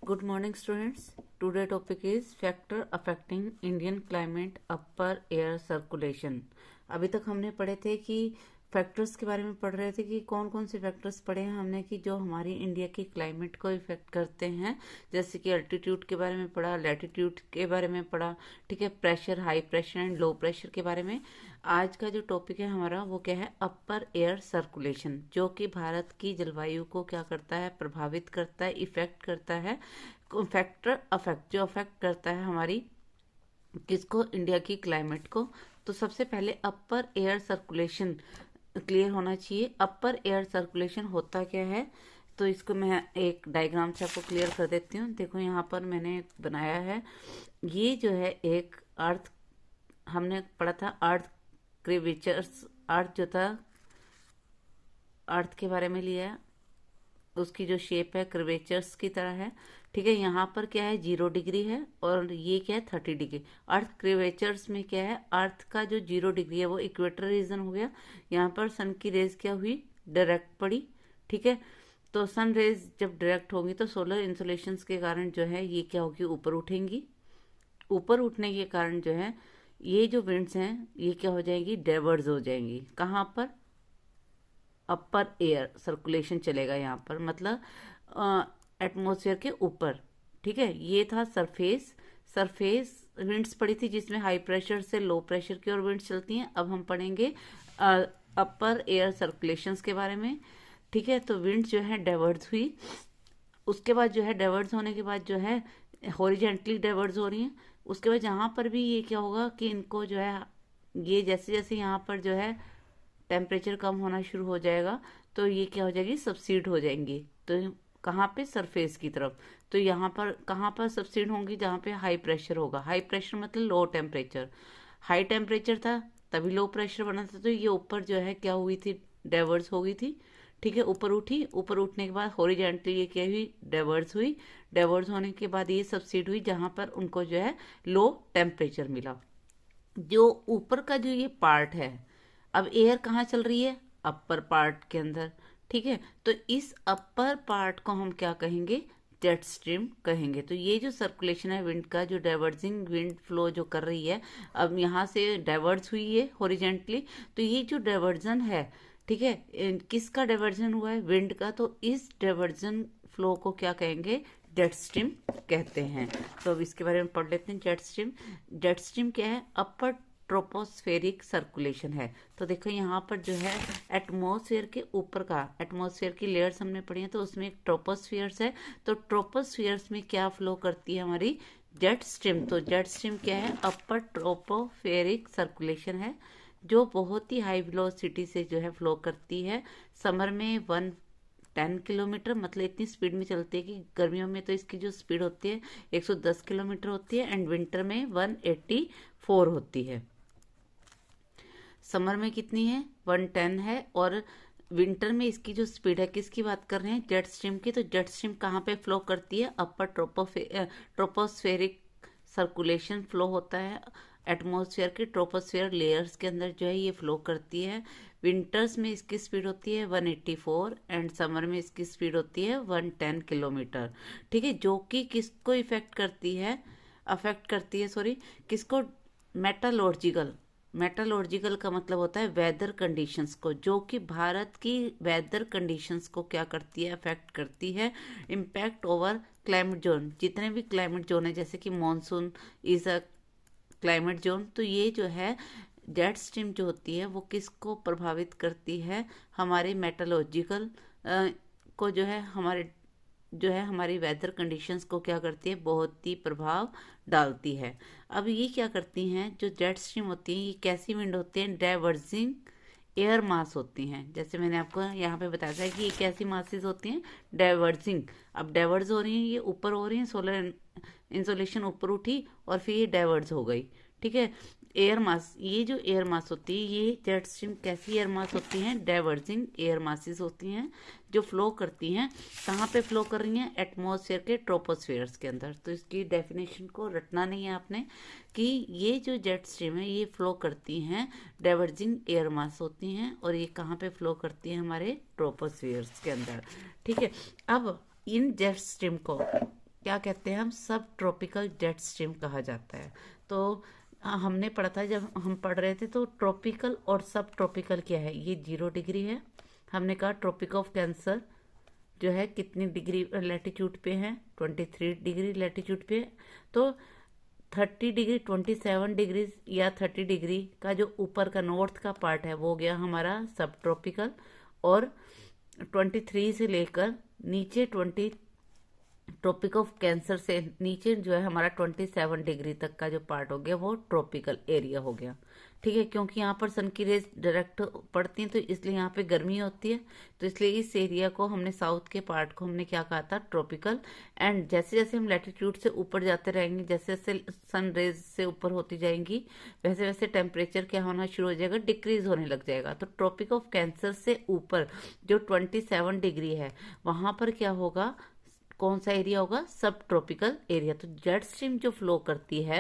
Good morning, students. Today topic is factor affecting Indian climate, upper air circulation. अभी तक हमने पढ़े थे कि फैक्टर्स के बारे में पढ़ रहे थे कि कौन कौन से फैक्टर्स पढ़े हैं हमने कि जो हमारी इंडिया की क्लाइमेट को इफेक्ट करते हैं। जैसे कि अल्टीट्यूड के बारे में पढ़ा, लैटिट्यूड के बारे में पढ़ा, ठीक है, pressure, high pressure and low pressure के बारे में। आज का जो टॉपिक है हमारा वो क्या है, अपर एयर सर्कुलेशन, जो कि भारत की जलवायु को क्या करता है, प्रभावित करता है, इफेक्ट करता है। फैक्टर अफेक्ट जो अफेक्ट करता है हमारी किसको, इंडिया की क्लाइमेट को। तो सबसे पहले अपर एयर सर्कुलेशन क्लियर होना चाहिए। अपर एयर सर्कुलेशन होता क्या है, तो इसको मैं एक डायग्राम से आपको क्लियर कर देती हूँ। देखो यहाँ पर मैंने बनाया है, ये जो है एक अर्थ, हमने पढ़ा था अर्थ क्रेवेचर्स, अर्थ जो था अर्थ के बारे में लिया है, उसकी जो शेप है कर्वेचर्स की तरह है, ठीक है। यहाँ पर क्या है, 0 डिग्री है और ये क्या है, 30 डिग्री। अर्थ कर्वेचर्स में क्या है, अर्थ का जो 0 डिग्री है वो इक्वेटर रीजन हो गया। यहाँ पर सन की रेज क्या हुई, डायरेक्ट पड़ी, ठीक है। तो सन रेज जब डायरेक्ट होंगी तो सोलर इंसुलेशन के कारण जो है ये क्या होगी, ऊपर उठेंगी। ऊपर उठने के कारण जो है ये जो विंड्स हैं ये क्या हो जाएंगी, डाइवर्ज हो जाएंगी। कहाँ पर, अपर एयर सर्कुलेशन चलेगा यहाँ पर, मतलब एटमॉस्फेयर के ऊपर, ठीक है। ये था सरफेस, सरफेस विंड्स पड़ी थी जिसमें हाई प्रेशर से लो प्रेशर की ओर विंड्स चलती हैं। अब हम पढ़ेंगे अपर एयर सर्कुलेशंस के बारे में, ठीक है। तो विंड्स जो है डाइवर्ज हुई, उसके बाद जो है डाइवर्ज होने के बाद जो है हॉरिजेंटली डाइवर्ज हो रही हैं। उसके बाद यहाँ पर भी ये क्या होगा कि इनको जो है, ये जैसे जैसे यहाँ पर जो है टेम्परेचर कम होना शुरू हो जाएगा तो ये क्या हो जाएगी, सबसीड हो जाएंगी। तो कहाँ पे, सरफेस की तरफ। तो यहाँ पर कहाँ पर सबसीड होंगी, जहाँ पे हाई प्रेशर होगा। हाई प्रेशर मतलब लो टेम्परेचर, हाई टेम्परेचर था तभी लो प्रेशर बना था। तो ये ऊपर जो है क्या हुई थी, डाइवर्स हो गई थी, ठीक है। ऊपर उठी, ऊपर उठने के बाद हॉरिजॉन्टली ये क्या हुई, डाइवर्स हुई। डाइवर्स होने के बाद ये सबसीड हुई जहाँ पर उनको जो है लो टेम्परेचर मिला। जो ऊपर का जो ये पार्ट है, अब एयर कहाँ चल रही है, अपर पार्ट के अंदर, ठीक है। तो इस अपर पार्ट को हम क्या कहेंगे, जेट स्ट्रीम कहेंगे। तो ये जो सर्कुलेशन है विंड का, जो डाइवर्जिंग विंड फ्लो जो कर रही है, अब यहाँ से डाइवर्ज हुई है हॉरिजेंटली, तो ये जो डाइवर्जन है, ठीक है, किसका डाइवर्जन हुआ है, विंड का। तो इस डाइवर्जन फ्लो को क्या कहेंगे, जेट स्ट्रीम कहते हैं। तो अब इसके बारे में पढ़ लेते हैं। जेट स्ट्रीम, जेट स्ट्रीम क्या है, अपर ट्रोपोस्फेरिक सर्कुलेशन है। तो देखो यहाँ पर जो है एटमॉस्फेयर के ऊपर का, एटमॉस्फेयर की लेयर्स हमने पढ़ी है, तो उसमें एक ट्रोपोस्फियर्स है। तो ट्रोपोस्फियर्स में क्या फ्लो करती है हमारी, जेट स्ट्रीम। तो जेट स्ट्रीम क्या है, अपर ट्रोपोस्फेरिक सर्कुलेशन है, जो बहुत ही हाई वेलोसिटी से जो है फ्लो करती है। समर में 110 किलोमीटर, मतलब इतनी स्पीड में चलती है कि गर्मियों में तो इसकी जो स्पीड होती है 110 किलोमीटर होती है, एंड विंटर में 184 होती है। समर में कितनी है, 110 है, और विंटर में इसकी जो स्पीड है, किसकी बात कर रहे हैं, जेट स्ट्रीम की। तो जेट स्ट्रीम कहाँ पे फ्लो करती है, अपर ट्रोपोस्फेरिक सर्कुलेशन फ्लो होता है एटमॉस्फेयर के ट्रोपोस्फेयर लेयर्स के अंदर जो है ये फ्लो करती है। विंटर्स में इसकी स्पीड होती है 184 एंड समर में इसकी स्पीड होती है 110 किलोमीटर, ठीक है। जो कि किसको इफेक्ट करती है, अफेक्ट करती है, सॉरी, किसको, मेटालॉर्जिकल। मेटालॉर्जिकल का मतलब होता है वेदर कंडीशंस को, जो कि भारत की वेदर कंडीशंस को क्या करती है, अफेक्ट करती है। इम्पैक्ट ओवर क्लाइमेट जोन, जितने भी क्लाइमेट जोन है, जैसे कि monsoon is a climate zone. तो ये जो है जेट स्ट्रीम जो होती है वो किसको प्रभावित करती है, हमारे मेटालॉजिकल को जो है, हमारे जो है हमारी वेदर कंडीशंस को क्या करती है, बहुत ही प्रभाव डालती है। अब ये क्या करती हैं, जो जेट स्ट्रीम होती हैं ये कैसी विंड होती हैं, डाइवर्जिंग एयर मास होती हैं। जैसे मैंने आपको यहाँ पे बताया था कि ये कैसी मासेस होती हैं, डाइवर्जिंग। अब डाइवर्ज हो रही हैं, ये ऊपर हो रही हैं, सोलर इंसोलेशन ऊपर उठी और फिर ये डाइवर्ज हो गई, ठीक है। एयर मास, ये जो एयर मास होती है, ये जेट स्ट्रीम कैसी एयर मास होती हैं, डाइवर्जिंग एयर मासेस होती हैं, जो फ्लो करती हैं। कहाँ पे फ्लो कर रही हैं, एटमॉस्फेयर के ट्रोपोस्फेयर्स के अंदर। तो इसकी डेफिनेशन को रटना नहीं है आपने, कि ये जो जेट स्ट्रीम है ये फ्लो करती हैं, डाइवर्जिंग एयर मास होती हैं, और ये कहाँ पे फ्लो करती हैं, हमारे ट्रोपोस्फेयर्स के अंदर, ठीक है। अब इन जेट स्ट्रीम को क्या कहते हैं हम, सब ट्रॉपिकल जेट स्ट्रीम कहा जाता है। तो हमने पढ़ा था जब हम पढ़ रहे थे, तो ट्रॉपिकल और सब ट्रॉपिकल क्या है, ये 0 डिग्री है। हमने कहा ट्रॉपिक ऑफ कैंसर जो है कितनी डिग्री लैटिट्यूड पे है, 23 डिग्री लैटिट्यूड पे। तो 30 डिग्री, 27 डिग्री या 30 डिग्री का जो ऊपर का नॉर्थ का पार्ट है वो हो गया हमारा सब ट्रॉपिकल, और 23 से लेकर नीचे ट्रॉपिक ऑफ कैंसर से नीचे जो है हमारा 27 डिग्री तक का जो पार्ट हो गया वो ट्रॉपिकल एरिया हो गया। ठीक है, क्योंकि यहाँ पर सन की रेज डायरेक्ट पड़ती हैं तो इसलिए यहाँ पे गर्मी होती है, तो इसलिए इस एरिया को हमने, साउथ के पार्ट को हमने क्या कहा था, ट्रॉपिकल। एंड जैसे जैसे हम लैटिट्यूड से ऊपर जाते रहेंगे, जैसे जैसे सन रेज से ऊपर होती जाएंगी, वैसे वैसे टेम्परेचर क्या होना शुरू हो जाएगा, डिक्रीज होने लग जाएगा। तो ट्रॉपिक ऑफ कैंसर से ऊपर जो 27 डिग्री है वहां पर क्या होगा, कौन सा एरिया होगा, सब ट्रॉपिकल एरिया। तो जेट स्ट्रीम जो फ्लो करती है,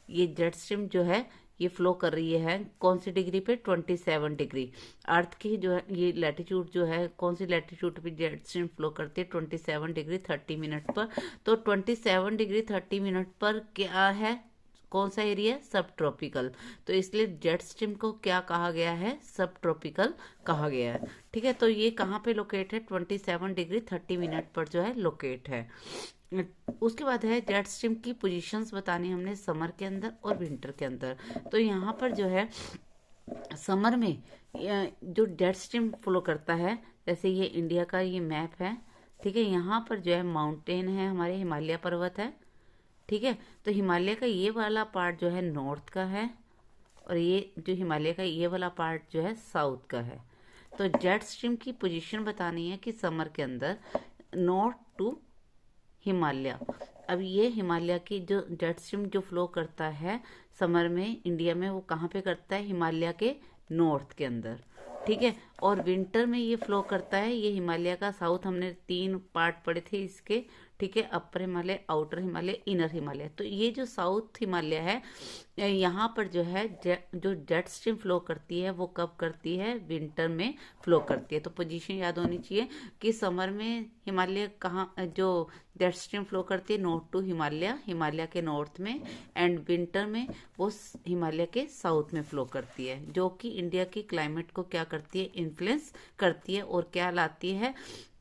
ये जेट स्ट्रीम जो है ये फ्लो कर रही है कौन सी डिग्री पे, 27 डिग्री। अर्थ की जो है ये लैटिट्यूड जो है, कौन सी लैटिट्यूड पे जेट स्ट्रीम फ्लो करती है, 27 डिग्री 30 मिनट पर। तो 27 डिग्री 30 मिनट पर क्या है, कौन सा एरिया, सब ट्रॉपिकल। तो इसलिए जेट स्ट्रीम को क्या कहा गया है, सब ट्रॉपिकल कहा गया है। ठीक है, तो ये कहाँ पे लोकेट है, 27 डिग्री 30 मिनट पर जो है लोकेट है। उसके बाद है जेट स्ट्रीम की पोजीशंस बतानी हमने समर के अंदर और विंटर के अंदर। तो यहाँ पर जो है समर में जो जेट स्ट्रीम फ्लो करता है, जैसे ये इंडिया का ये मैप है, ठीक है, यहाँ पर जो है माउंटेन है, हमारे हिमालय पर्वत है। ठीक है, तो हिमालय का ये वाला पार्ट जो है नॉर्थ का है, और ये जो हिमालय का ये वाला पार्ट जो है साउथ का है। तो जेट स्ट्रीम की पोजीशन बतानी है कि समर के अंदर नॉर्थ टू हिमालय। अब ये हिमालय की जो जेट स्ट्रीम जो फ्लो करता है समर में इंडिया में, वो कहाँ पे करता है, हिमालय के नॉर्थ के अंदर। ठीक है, और विंटर में ये फ्लो करता है, ये हिमालय का साउथ, हमने 3 पार्ट पढ़े थे इसके। ठीक है, अपर हिमालय, आउटर हिमालय, इनर हिमालय। तो ये जो साउथ हिमालय है, यहाँ पर जो है जो जेट स्ट्रीम फ्लो करती है वो कब करती है, विंटर में फ्लो करती है। तो पोजीशन याद होनी चाहिए कि समर में हिमालय कहाँ, जो जेट स्ट्रीम फ्लो करती है नॉर्थ टू हिमालय, हिमालय के नॉर्थ में, एंड विंटर में वो हिमालय के साउथ में फ्लो करती है, जो कि इंडिया की क्लाइमेट को क्या करती है, इन्फ्लुएंस करती है, और क्या लाती है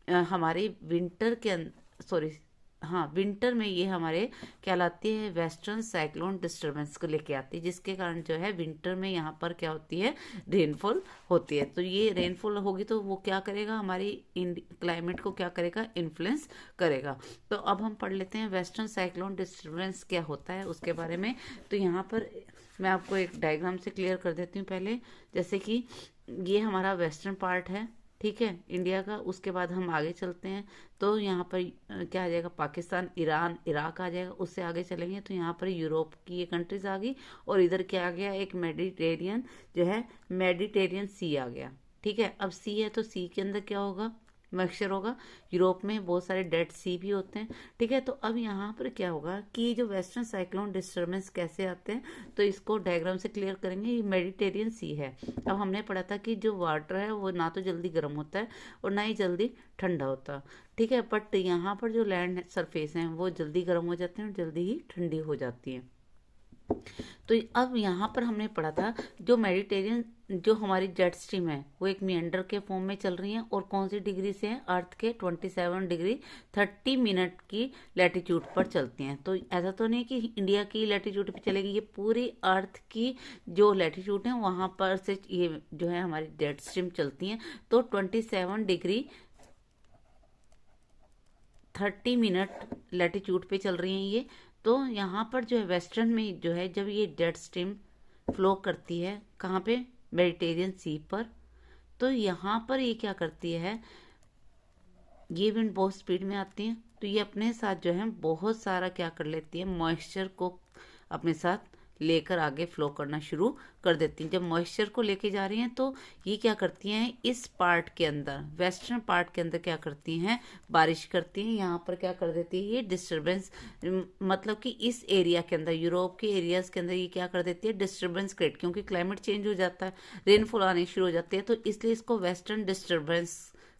हमारे विंटर के सॉरी हाँ, विंटर में ये हमारे क्या लाती है, वेस्टर्न साइक्लोन डिस्टर्बेंस को लेके आती है, जिसके कारण जो है विंटर में यहाँ पर क्या होती है, रेनफॉल होती है। तो ये रेनफॉल होगी तो वो क्या करेगा, हमारी क्लाइमेट को क्या करेगा, इन्फ्लुएंस करेगा। तो अब हम पढ़ लेते हैं वेस्टर्न साइक्लोन डिस्टर्बेंस क्या होता है उसके बारे में। तो यहाँ पर मैं आपको एक डायग्राम से क्लियर कर देती हूँ पहले। जैसे कि ये हमारा वेस्टर्न पार्ट है, ठीक है, इंडिया का। उसके बाद हम आगे चलते हैं तो यहाँ पर क्या आ जाएगा, पाकिस्तान, ईरान, इराक आ जाएगा। उससे आगे चलेंगे तो यहाँ पर यूरोप की ये कंट्रीज आ गई, और इधर क्या आ गया, एक मेडिटेरियन जो है, मेडिटेरियन सी आ गया। ठीक है, अब सी है तो सी के अंदर क्या होगा, मिक्सचर होगा। यूरोप में बहुत सारे डेड सी भी होते हैं। ठीक है, तो अब यहाँ पर क्या होगा कि जो वेस्टर्न साइक्लोन डिस्टर्बेंस कैसे आते हैं, तो इसको डायग्राम से क्लियर करेंगे। ये मेडिटेरियन सी है। अब हमने पढ़ा था कि जो वाटर है वो ना तो जल्दी गर्म होता है और ना ही जल्दी ठंडा होता। ठीक है, बट यहाँ पर जो लैंड सरफेस हैं वो जल्दी गर्म हो जाते हैं और जल्दी ही ठंडी हो जाती है। तो अब यहाँ पर हमने पढ़ा था जो मेडिटेरियन जो हमारी जेट स्ट्रीम है वो एक मिएंडर के फॉर्म में चल रही है, और कौन सी डिग्री से है, अर्थ के 27 डिग्री 30 मिनट की लैटिट्यूड पर चलती हैं। तो ऐसा तो नहीं कि इंडिया की लैटिट्यूड पे चलेगी, ये पूरी अर्थ की जो लैटिट्यूड है वहां पर से ये जो है हमारी जेट स्ट्रीम चलती हैं। तो 27 डिग्री 30 मिनट लैटिट्यूड पे चल रही हैं ये। तो यहाँ पर जो है वेस्टर्न में जो है जब ये जेट स्ट्रीम फ्लो करती है कहाँ पे, मेडिटेरियन सी पर, तो यहाँ पर ये क्या करती है, ये विंड बहुत स्पीड में आती है तो ये अपने साथ जो है बहुत सारा क्या कर लेती है, मॉइस्चर को अपने साथ लेकर आगे फ्लो करना शुरू कर देती हैं। जब मॉइस्चर को लेके जा रही हैं तो ये क्या करती हैं, इस पार्ट के अंदर, वेस्टर्न पार्ट के अंदर क्या करती हैं, बारिश करती हैं। यहाँ पर क्या कर देती है, ये डिस्टर्बेंस, मतलब कि इस एरिया के अंदर, यूरोप के एरियाज के अंदर ये क्या कर देती है, डिस्टर्बेंस क्रिएट, क्योंकि क्लाइमेट चेंज हो जाता है, रेनफॉल आनी शुरू हो जाती है, तो इसलिए इसको वेस्टर्न डिस्टर्बेंस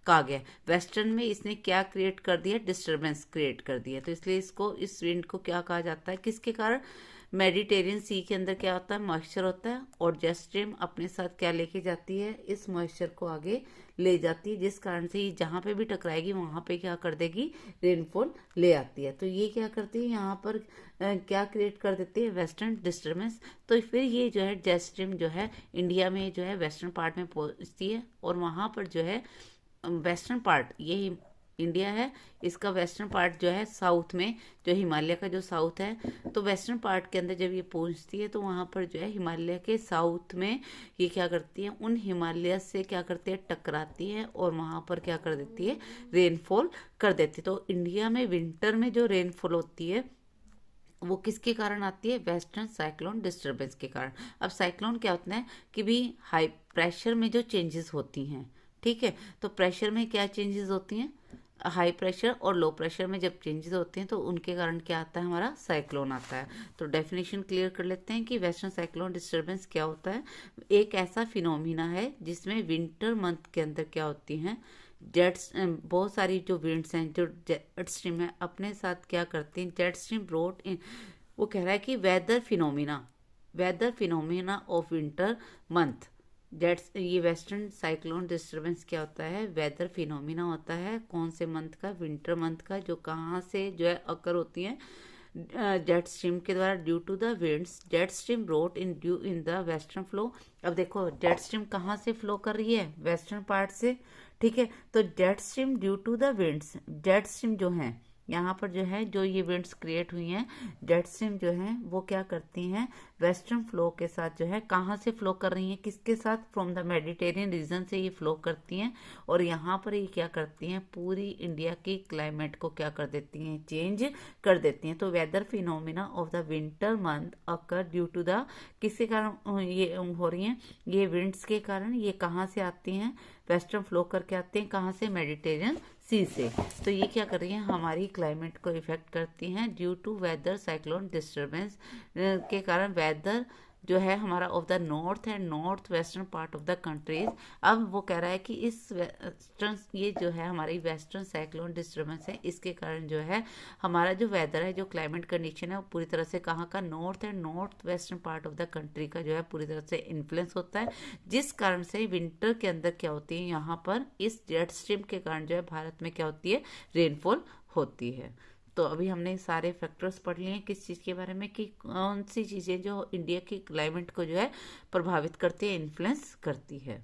कहा गया। वेस्टर्न में इसने क्या क्रिएट कर दिया, डिस्टरबेंस क्रिएट कर दिया, तो इसलिए इसको, इस विंड को क्या कहा जाता है, किसके कारण, मेडिटेरियन सी के अंदर क्या होता है, मॉइस्चर होता है, और जेट स्ट्रीम अपने साथ क्या लेके जाती है, इस मॉइस्चर को आगे ले जाती है, जिस कारण से ये जहाँ पे भी टकराएगी वहां पे क्या कर देगी, रेनफॉल ले आती है। तो ये क्या करती है, यहाँ पर क्या क्रिएट कर देती है, वेस्टर्न डिस्टर्बेंस। तो फिर ये जो है जेट स्ट्रीम जो है इंडिया में जो है वेस्टर्न पार्ट में पहुंचती है, और वहां पर जो है वेस्टर्न पार्ट, ये इंडिया है, इसका वेस्टर्न पार्ट जो है साउथ में, जो हिमालय का जो साउथ है, तो वेस्टर्न पार्ट के अंदर जब ये पहुंचती है तो वहां पर जो है हिमालय के साउथ में ये क्या करती है, उन हिमालय से क्या करती है, टकराती है, और वहां पर क्या कर देती है, रेनफॉल कर देती है। तो इंडिया में विंटर में जो रेनफॉल होती है वो किसके कारण आती है, वेस्टर्न साइक्लोन डिस्टर्बेंस के कारण। अब साइक्लोन क्या होता है कि भी हाई प्रेशर में जो चेंजेस होती हैं, ठीक है, तो प्रेशर में क्या चेंजेस होती हैं, हाई प्रेशर और लो प्रेशर में जब चेंजेस होते हैं तो उनके कारण क्या आता है, हमारा साइक्लोन आता है। तो डेफिनेशन क्लियर कर लेते हैं कि वेस्टर्न साइक्लोन डिस्टर्बेंस क्या होता है। एक ऐसा फिनोमिना है जिसमें विंटर मंथ के अंदर क्या होती हैं, जेट्स, बहुत सारी जो विंड्स हैं, जो जेट स्ट्रीम है, अपने साथ क्या करती हैं, जेट स्ट्रीम ब्रोट इन, वो कह रहा है कि weather phenomena of winter month, jets, ये वेस्टर्न साइक्लोन डिस्टर्बेंस क्या होता है, वेदर फिनोमिना होता है, कौन से मंथ का, विंटर मंथ का, जो कहाँ से जो है अकर होती है, जेट स्ट्रीम के द्वारा, due to the winds jet stream brought in due in the western flow. अब देखो जेट स्ट्रीम कहाँ से फ्लो कर रही है, वेस्टर्न पार्ट से, ठीक है, तो jet stream due to the winds, jet stream जो है यहाँ पर जो है, जो ये विंड्स क्रिएट हुई हैं, जेट स्ट्रीम जो है वो क्या करती हैं, वेस्टर्न फ्लो के साथ जो है, कहाँ से फ्लो कर रही हैं, किसके साथ, फ्रॉम द मेडिटेरियन रीजन से ये फ्लो करती हैं, और यहाँ पर ये क्या करती हैं, पूरी इंडिया की क्लाइमेट को क्या कर देती हैं, चेंज कर देती हैं। तो weather phenomena of the winter month occur due to the, किसके कारण ये हो रही हैं, ये विंड्स के कारण, ये कहाँ से आती हैं, वेस्टर्न फ्लो करके आते हैं, कहाँ से, मेडिटेरियन सी से। तो ये क्या कर रही हैं, हमारी क्लाइमेट को इफेक्ट करती हैं, due to weather cyclone disturbance के कारण वेदर जो है हमारा of the north and north western part of the countries. अब वो कह रहा है कि इस वेस्टर्न, ये जो है हमारी वेस्टर्न साइक्लोन डिस्टर्बेंस है, इसके कारण जो है हमारा जो वेदर है, जो क्लाइमेट कंडीशन है, वो पूरी तरह से कहाँ का, north and north western part of the country का जो है पूरी तरह से इन्फ्लुएंस होता है, जिस कारण से विंटर के अंदर क्या होती है, यहाँ पर इस जेट स्ट्रीम के कारण जो है भारत में क्या होती है, रेनफॉल होती है। तो अभी हमने सारे फैक्टर्स पढ़ लिए हैं किस चीज़ के बारे में, कि कौन सी चीज़ें जो इंडिया की क्लाइमेट को जो है प्रभावित करती है, इन्फ्लुएंस करती है।